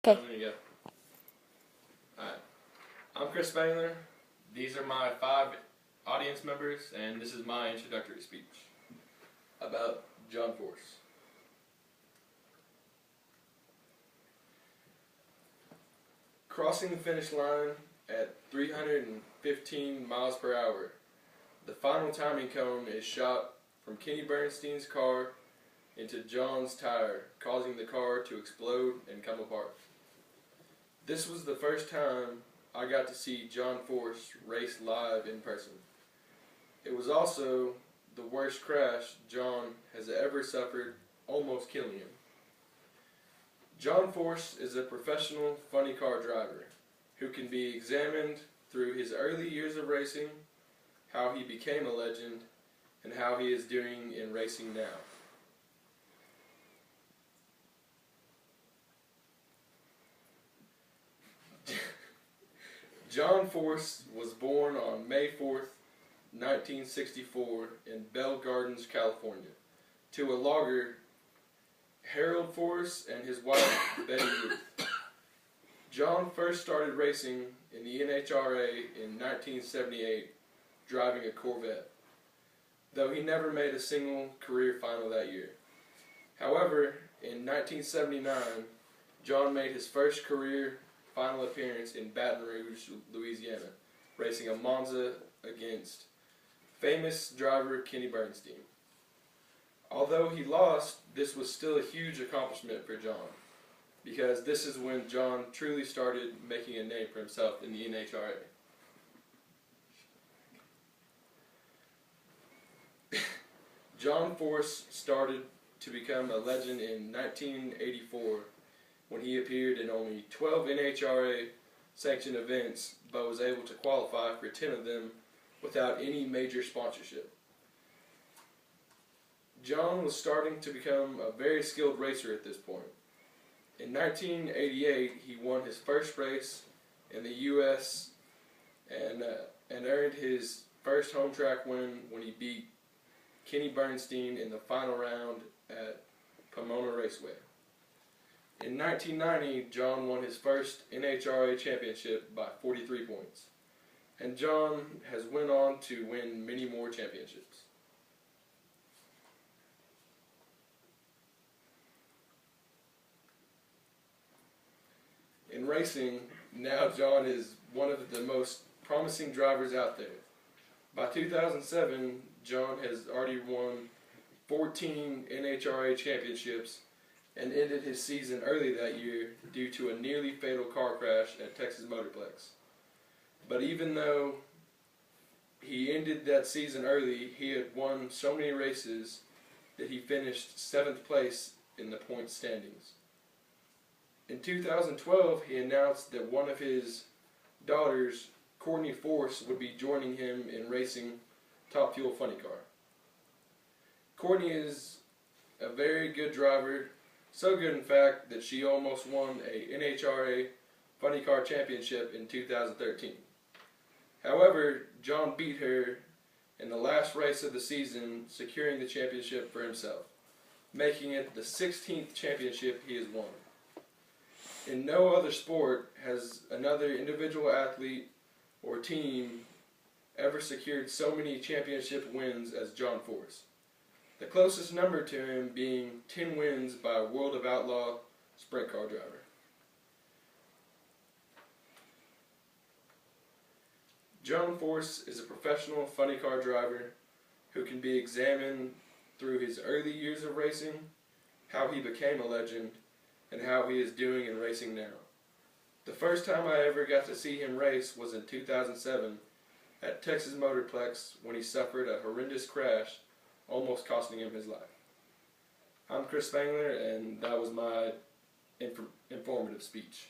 Okay. There you go. Alright. I'm Chris Spangler. These are my 5 audience members, and this is my introductory speech about John Force. Crossing the finish line at 315 miles per hour, the final timing cone is shot from Kenny Bernstein's car into John's tire, causing the car to explode and come apart. This was the first time I got to see John Force race live in person. It was also the worst crash John has ever suffered, almost killing him. John Force is a professional funny car driver who can be examined through his early years of racing, how he became a legend, and how he is doing in racing now. John Force was born on May 4th, 1964 in Bell Gardens, California, to a logger, Harold Force, and his wife, Betty Ruth. John first started racing in the NHRA in 1978, driving a Corvette, though he never made a single career final that year. However, in 1979, John made his first career final appearance in Baton Rouge, Louisiana, racing a Monza against famous driver Kenny Bernstein. Although he lost, this was still a huge accomplishment for John, because this is when John truly started making a name for himself in the NHRA. John Force started to become a legend in 1984 when he appeared in only 12 NHRA sanctioned events, but was able to qualify for 10 of them without any major sponsorship. John was starting to become a very skilled racer at this point. In 1988, he won his first race in the U.S. and earned his first home track win when he beat Kenny Bernstein in the final round at Pomona Raceway. In 1990, John won his first NHRA championship by 43 points, and John has went on to win many more championships. In racing, now John is one of the most promising drivers out there. By 2007, John has already won 14 NHRA championships and ended his season early that year due to a nearly fatal car crash at Texas Motorplex. But even though he ended that season early, he had won so many races that he finished 7th place in the point standings. In 2012, he announced that one of his daughters, Courtney Force, would be joining him in racing Top Fuel Funny Car. Courtney is a very good driver, so good in fact that she almost won a NHRA Funny Car Championship in 2013. However, John beat her in the last race of the season, securing the championship for himself, making it the 16th championship he has won. In no other sport has another individual athlete or team ever secured so many championship wins as John Force. The closest number to him being 10 wins by a World of Outlaw sprint car driver. John Force is a professional funny car driver who can be examined through his early years of racing, how he became a legend, and how he is doing in racing now. The first time I ever got to see him race was in 2007 at Texas Motorplex when he suffered a horrendous crash, almost costing him his life. I'm Chris Spangler, and that was my informative speech.